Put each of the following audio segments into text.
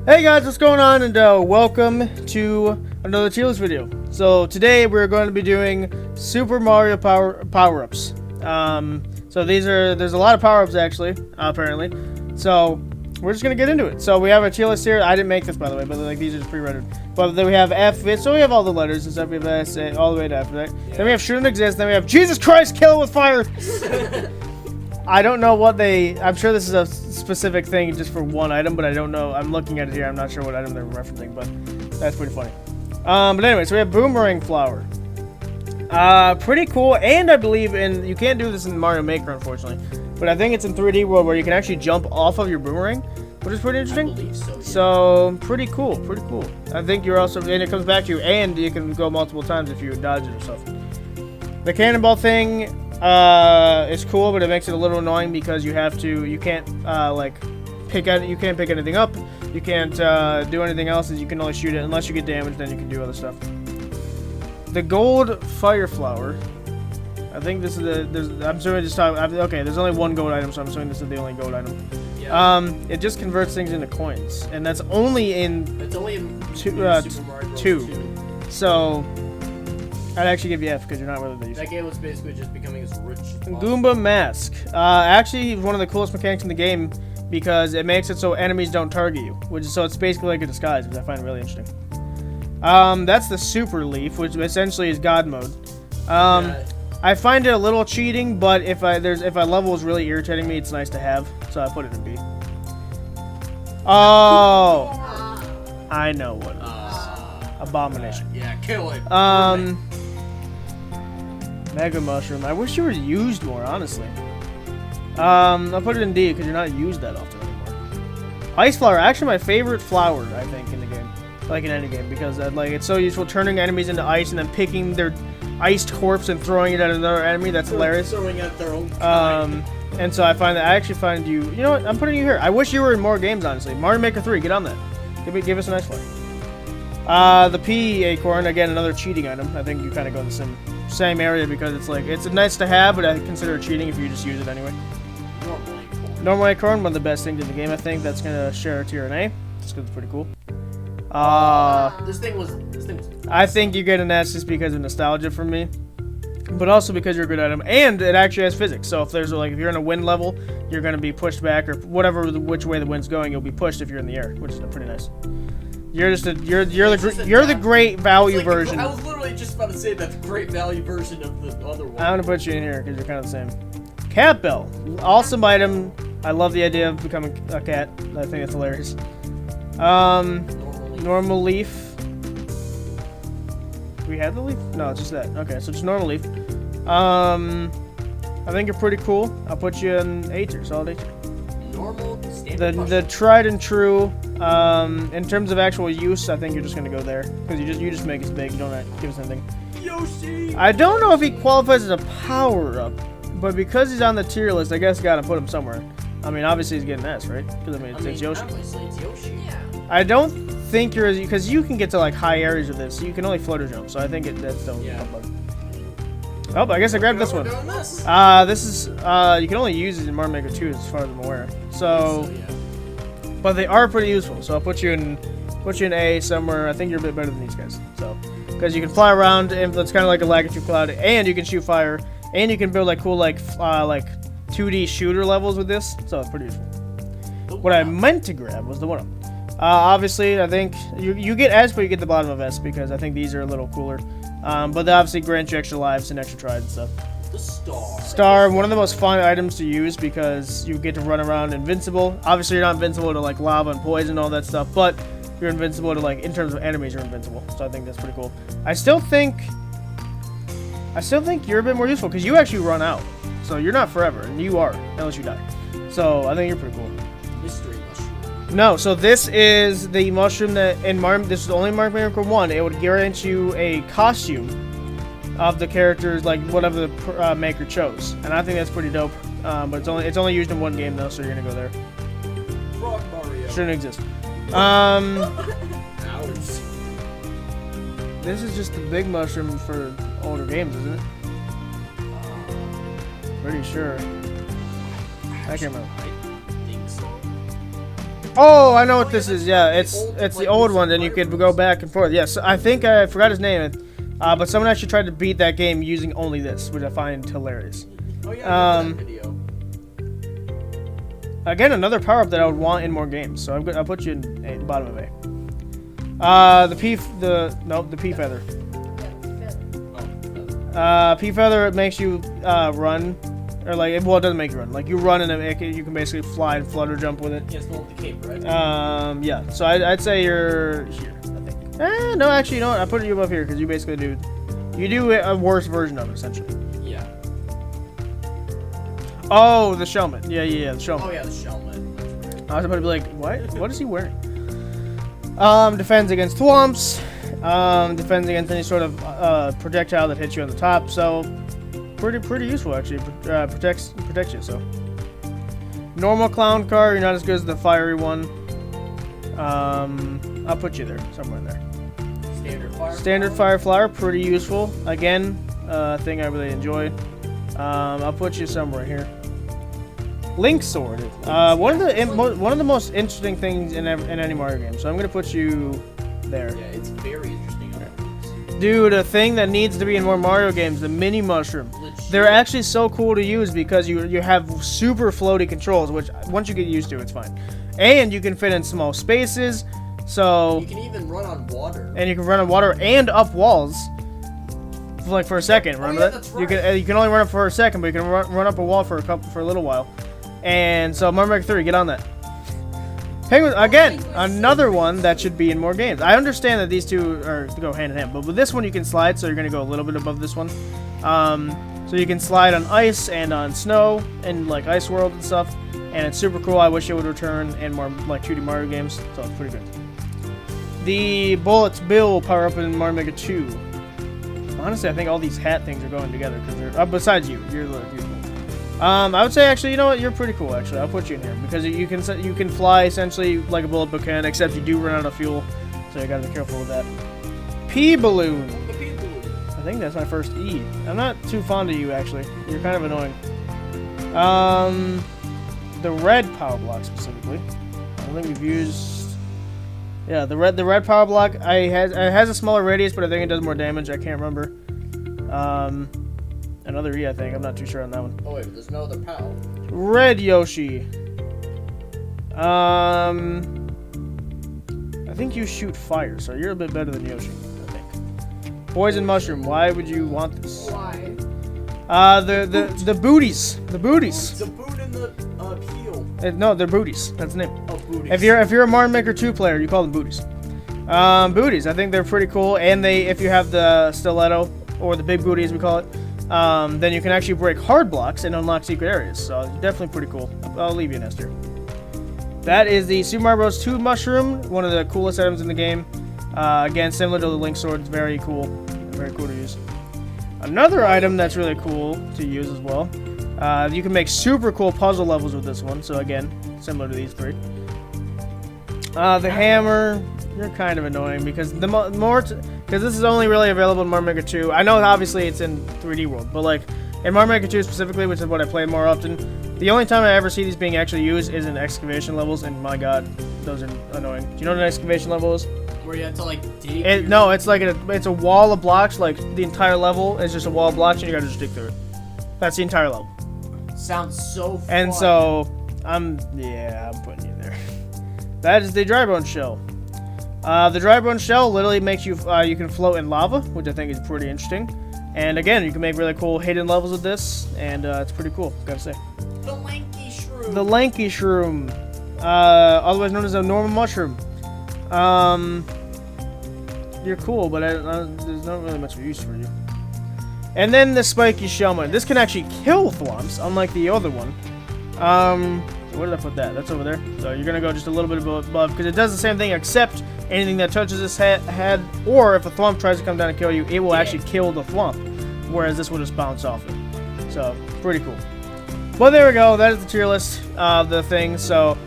Hey guys, what's going on? And welcome to another tier list video. So today we're going to be doing Super Mario power-ups. So there's a lot of power-ups actually, apparently. So we're just gonna get into it. So we have a tier list here. I didn't make this by the way, but like these are just pre-rendered. But then we have F, so we have all the letters and stuff. We have S, A, all the way to F, right? Yeah. Then we have shouldn't exist. Then we have Jesus Christ, kill it with fire. I don't know what I'm sure this is a specific thing just for one item, but I don't know. I'm looking at it here. I'm not sure what item they're referencing, but that's pretty funny. But anyway, so we have Boomerang Flower. Pretty cool, and I believe you can't do this in Mario Maker, unfortunately, but I think it's in 3D World where you can actually jump off of your boomerang, which is pretty interesting. I believe so, yeah. So, pretty cool. I think you're also, and it comes back to you, and you can go multiple times if you dodge it or stuff. The cannonball thing, it's cool, but it makes it a little annoying because you can't like pick anything up. You can't do anything else, and you can only shoot it unless you get damaged. Then you can do other stuff. The gold fire flower. I think this is I'm assuming just talking. Okay, there's only one gold item, so I'm assuming this is the only gold item. Yeah. It just converts things into coins, and that's only in. It's only in Super Mario Bros. 2. So. I'd actually give you F because you're not really the That game was basically just becoming as rich as possible. Goomba Mask. Actually, one of the coolest mechanics in the game because it makes it so enemies don't target you, so it's basically like a disguise, which I find really interesting. That's the Super Leaf, which essentially is God mode. Yeah. I find it a little cheating, but if a level is really irritating me, it's nice to have, so I put it in B. Oh, I know what it is. Abomination. Yeah, kill it. Mega Mushroom. I wish you were used more, honestly. I'll put it in D because you're not used that often anymore. Ice Flower, actually my favorite flower, I think, in the game. Like in any game, because like it's so useful turning enemies into ice and then picking their iced corpse and throwing it at another enemy. That's hilarious. Throwing at their own kind. And so I actually find you know what, I'm putting you here. I wish you were in more games, honestly. Mario Maker 3, get on that. Give us a nice flower. The P Acorn, again, another cheating item. I think you kind of go in the same area because it's nice to have, but I consider it cheating if you just use it anyway. Normal Acorn, one of the best things in the game, I think. That's gonna share a tier in A. Just because it's pretty cool. This thing was. I think you get an S just because of nostalgia from me, but also because you're a good item, and it actually has physics. So if if you're in a wind level, you're gonna be pushed back, or which way the wind's going, you'll be pushed if you're in the air, which is pretty nice. You're the great value version. I was literally just about to say that the great value version of the other one. I'm gonna put you in here because you're kind of the same. Cat Bell, awesome item. I love the idea of becoming a cat. I think it's hilarious. Normal leaf. Do we have the leaf? No, it's just that. Okay, so just normal leaf. I think you're pretty cool. I'll put you in A tier, solid A tier. Normal, standard. The tried and true. In terms of actual use, I think you're just gonna go there because you just make us big. You don't give us anything. Yoshi. I don't know if he qualifies as a power up, but because he's on the tier list, I guess gotta put him somewhere. I mean, obviously he's getting S, right? Because it's Yoshi. Obviously it's Yoshi. Yeah. I don't think because you can get to like high areas of this. You can only flutter jump, so I think that's still. Yeah. Oh, I guess I grabbed this one. This is you can only use it in Mario Maker 2 as far as I'm aware. So yeah. But they are pretty useful. So I'll put you in A somewhere. I think you're a bit better than these guys. So because you can fly around, and it's kind of like a Lakitu Cloud, and you can shoot fire, and you can build like cool like 2D shooter levels with this. So it's pretty useful. What I meant to grab was the 1-up. Obviously, I think you get S, but you get the bottom of S because I think these are a little cooler. But they obviously grant you extra lives and extra tried and stuff. The Star. Star, one of the most fun items to use because you get to run around invincible. Obviously, you're not invincible to like lava and poison and all that stuff, but you're invincible to like in terms of enemies, you're invincible. So I think that's pretty cool. I still think you're a bit more useful because you actually run out. So you're not forever, and you are unless you die. So I think you're pretty cool. Mystery mushroom. No, so this is the mushroom that in Mario. This is the only Mario Maker 1. It would grant you a costume of the characters, like whatever the maker chose, and I think that's pretty dope. But it's only used in one game though, so you're gonna go there. Frog Mario. Shouldn't exist. This is just the big mushroom for older games, isn't it? Pretty sure. I can't remember. I think so. Oh, I know what this is. Yeah, The it's old, the like, old Super one, and you Mario could Bros. go back and forth. Yes, I think I forgot his name, but someone actually tried to beat that game using only this, which I find hilarious. Oh yeah, I remember that video. Again, another power up that I would want in more games. So I'll put you in A, bottom of A. The P feather. P feather, it makes you run, or like it doesn't make you run. Like you run and you can basically fly and flutter jump with it. Yeah, it's the one with the cape, right? Yeah. So I'd say you're here. I think. No, actually, you know what? I put you above here because you basically do a worse version of it essentially. Yeah. Oh, the Shellman. Yeah, the Shellman. Oh yeah, the Shellman. That's right. I was about to be like, what is he wearing? Defends against thwomps. Defends against any sort of projectile that hits you on the top. So pretty useful actually. Protects you. So normal clown car. You're not as good as the fiery one. I'll put you there, somewhere in there. Standard fire flower, pretty useful. Again, thing I really enjoy. I'll put you somewhere here. Link sword. One of the most interesting things in any Mario game. So I'm gonna put you there. Yeah, it's very interesting. Dude, a thing that needs to be in more Mario games, the mini mushroom. Legit. They're actually so cool to use because you have super floaty controls, which once you get used to, it's fine. And you can fit in small spaces. So you can even run on water. And you can run on water and up walls. Like for a second, remember that? That's You right. can only run up for a second, but you can run up a wall for a little while. And so Mario Maker 3, get on that. Penguin again, another one that should be in more games. I understand that these two go hand in hand, but with this one you can slide, so you're gonna go a little bit above this one. So you can slide on ice and on snow and like Ice World and stuff, and it's super cool. I wish it would return in more like 2D Mario games, so it's pretty good. The Bullet's Bill power up in Mario Maker 2. Honestly, I think all these hat things are going together because they're besides you're cool. I would say actually, you know what? You're pretty cool. Actually, I'll put you in here because you can fly essentially like a bullet can, except you do run out of fuel, so you gotta be careful with that. P balloon. The people. I think that's my first E. I'm not too fond of you actually. You're kind of annoying. The red power block specifically. I don't think we've used. Yeah, the red power block. It has a smaller radius, but I think it does more damage. I can't remember. Another E, I think. I'm not too sure on that one. Oh wait, but there's no other PAL. Red Yoshi. I think you shoot fire, so you're a bit better than Yoshi, I think. Poison mushroom. Why would you want this? Why? The booties. The booties. It's a boot in the heel. No, they're booties. That's the name. Oh, booties. If you're a Mario Maker 2 player, you call them booties. Booties. I think they're pretty cool, and if you have the stiletto or the big booty as we call it. Then you can actually break hard blocks and unlock secret areas. So definitely pretty cool. I'll leave you, Nestor. That is the Super Mario Bros. 2 mushroom, one of the coolest items in the game. Again, similar to the Link sword, it's very cool to use. Another item that's really cool to use as well. You can make super cool puzzle levels with this one. So again, similar to these three. The hammer, you're kind of annoying because because this is only really available in Mario Maker 2. I know obviously it's in 3D World, but like in Mario Maker 2 specifically, which is what I play more often, the only time I ever see these being actually used is in excavation levels, and my god, those are annoying. Do you know what an excavation level is? Where you have to like dig. No, it's like it's a wall of blocks. Like the entire level is just a wall of blocks, and you gotta just dig through it. That's the entire level. Sounds so fun. And so I'm putting you there. That is the dry bone shell. The dry bone shell literally makes you you can float in lava, which I think is pretty interesting. And again, you can make really cool hidden levels with this, and it's pretty cool, gotta say. The lanky shroom. The lanky shroom, otherwise known as a normal mushroom. You're cool, but there's not really much use for you. And then the spiky shellman. This can actually kill thwomps, unlike the other one. Where did I put that? That's over there. So you're gonna go just a little bit above, because it does the same thing, except anything that touches this head, or if a thwomp tries to come down and kill you, it will actually kill the thwomp, whereas this will just bounce off it. So pretty cool. Well, there we go. That is the tier list of the things. So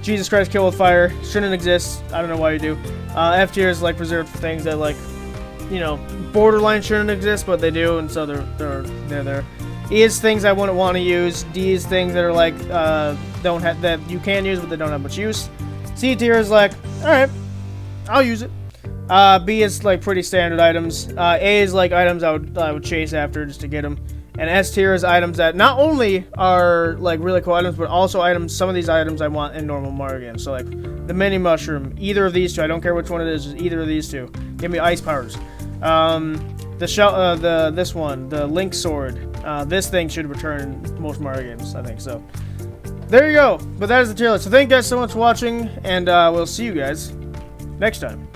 Jesus Christ, kill with fire shouldn't exist. I don't know why you do. F tier is like reserved for things that like, you know, borderline shouldn't exist, but they do, and so they're there. E is things I wouldn't want to use. D is things that are like that you can use, but they don't have much use. C tier is like, alright, I'll use it. B is like pretty standard items. A is like items I would chase after just to get them. And S tier is items that not only are like really cool items, but also items. Some of these items I want in normal Mario games. So like the mini mushroom, either of these two. I don't care which one it is. Just either of these two. Give me ice powers. The shell, this one, the Link sword. This thing should return in most Mario games. I think so. There you go. But that is the tier list. So thank you guys so much for watching, and we'll see you guys next time.